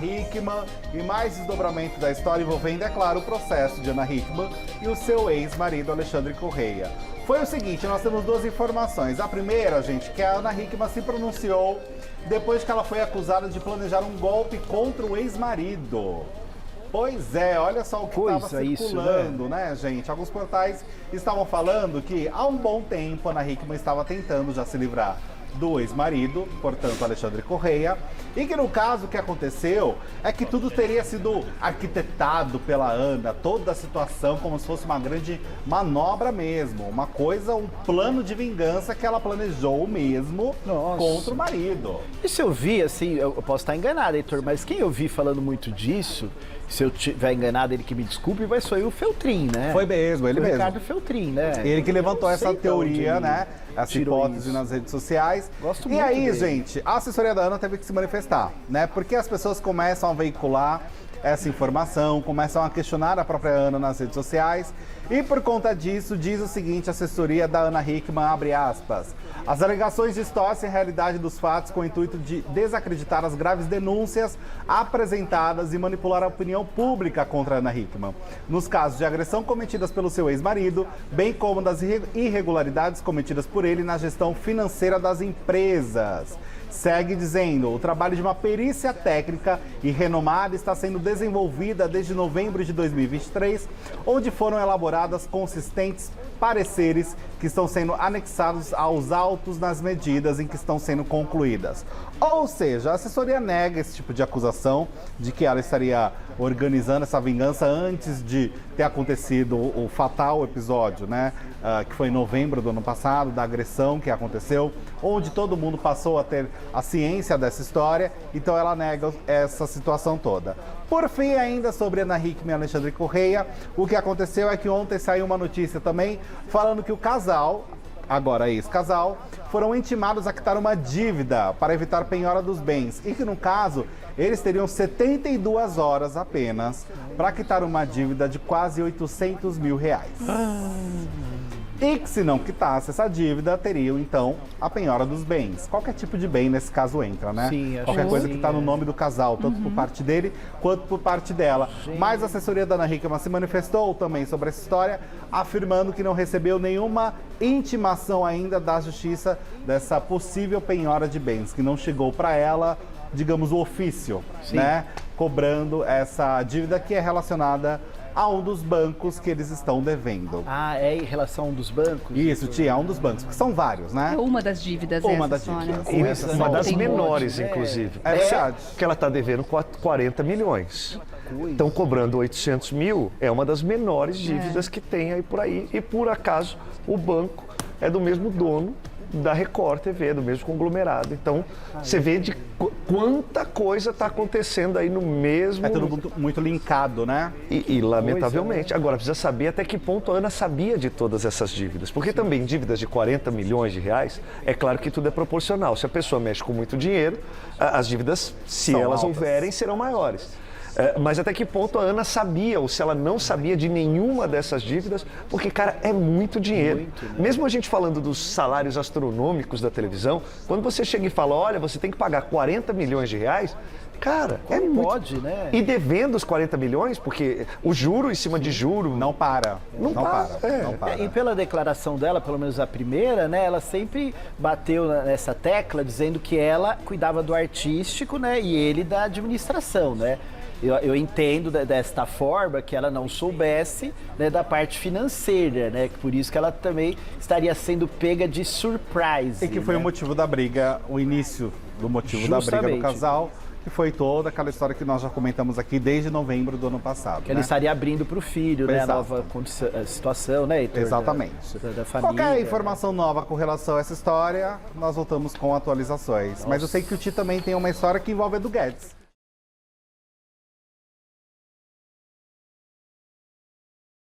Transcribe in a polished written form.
Hickman e mais desdobramento da história envolvendo, é claro, o processo de Ana Hickman e o seu ex-marido Alexandre Correia. Foi o seguinte, nós temos duas informações. A primeira, gente, que a Ana Hickman se pronunciou depois que ela foi acusada de planejar um golpe contra o ex-marido. Pois é, olha só o que estava circulando, né, gente? Alguns portais estavam falando que há um bom tempo a Ana Hickman estava tentando já se livrar do ex-marido, portanto Alexandre Correia, e que no caso o que aconteceu é que tudo teria sido arquitetado pela Ana, toda a situação como se fosse uma grande manobra mesmo, uma coisa, um plano de vingança que ela planejou mesmo contra o marido. Isso eu vi, assim, eu posso estar enganado, Heitor, mas quem eu vi falando muito disso, se eu estiver enganado, ele que me desculpe, mas foi o Feltrin, né? Foi mesmo, ele mesmo. Ricardo Feltrin, né? Ele que levantou essa teoria, né? Essa hipótese nas redes sociais. Gosto e muito aí, dele. gente, a assessoria da Ana teve que se manifestar, né? Porque as pessoas começam a veicular essa informação, começam a questionar a própria Ana nas redes sociais. E por conta disso, diz o seguinte, a assessoria da Ana Hickman, abre aspas, as alegações distorcem a realidade dos fatos com o intuito de desacreditar as graves denúncias apresentadas e manipular a opinião pública contra a Ana Hickman, nos casos de agressão cometidas pelo seu ex-marido, bem como das irregularidades cometidas por ele na gestão financeira das empresas. Segue dizendo, o trabalho de uma perícia técnica e renomada está sendo desenvolvida desde novembro de 2023, onde foram elaboradas consistentes pareceres que estão sendo anexados aos autos nas medidas em que estão sendo concluídas. Ou seja, a assessoria nega esse tipo de acusação de que ela estaria organizando essa vingança antes de ter acontecido o fatal episódio, né? Que foi em novembro do ano passado, da agressão que aconteceu, onde todo mundo passou a ter a ciência dessa história, então ela nega essa situação toda. Por fim, ainda sobre Ana Hickman e Alexandre Correia, o que aconteceu é que ontem saiu uma notícia também falando que o casal, agora ex-casal, foram intimados a quitar uma dívida para evitar penhora dos bens e que, no caso, eles teriam 72 horas apenas para quitar uma dívida de quase 800 mil reais. E que se não quitasse essa dívida, teriam então a penhora dos bens. Qualquer tipo de bem nesse caso entra, né? Sim, acho qualquer que coisa sim, que está no nome do casal, tanto por parte dele quanto por parte dela. Mas a assessoria da Ana Hickman se manifestou também sobre essa história, afirmando que não recebeu nenhuma intimação ainda da justiça dessa possível penhora de bens, que não chegou para ela, digamos, o ofício, né? Cobrando essa dívida que é relacionada a um dos bancos que eles estão devendo. Ah, é em relação a um dos bancos? Isso, tia, um dos bancos, porque são vários, né? É uma das dívidas, Uma essa das só, dívidas. né? Essa Uma só. das Tem menores, um monte, inclusive. É verdade. Que ela está devendo 40 milhões. Estão cobrando 800 mil, é uma das menores dívidas que tem aí por aí. E por acaso o banco é do mesmo dono da Record TV, do mesmo conglomerado. Então, você vê de quanta coisa está acontecendo aí no mesmo... É tudo muito linkado, né? E lamentavelmente. Agora, precisa saber até que ponto a Ana sabia de todas essas dívidas. Porque também dívidas de 40 milhões de reais, é claro que tudo é proporcional. Se a pessoa mexe com muito dinheiro, as dívidas, se São elas altas. houverem, serão maiores. Mas até que ponto a Ana sabia, ou se ela não sabia de nenhuma dessas dívidas, porque, cara, é muito dinheiro. Muito, né? Mesmo a gente falando dos salários astronômicos da televisão, quando você chega e fala, olha, você tem que pagar 40 milhões de reais, cara, é muito. Pode, né? E devendo os 40 milhões, porque o juro em cima de juro... Não para. Não para. Não para. E pela declaração dela, pelo menos a primeira, né, ela sempre bateu nessa tecla dizendo que ela cuidava do artístico, né, e ele da administração, né? Eu entendo desta forma que ela não soubesse, né, da parte financeira, né? Por isso que ela também estaria sendo pega de surprise. E que foi né? o motivo da briga, o início do motivo da briga do Justamente. casal, que foi toda aquela história que nós já comentamos aqui desde novembro do ano passado. Que ele né? estaria abrindo para o filho, né? A Exato. nova situação, né, Heitor? Exatamente. Da família. Qualquer informação nova com relação a essa história, nós voltamos com atualizações. Mas eu sei que o Ti também tem uma história que envolve Edu Guedes.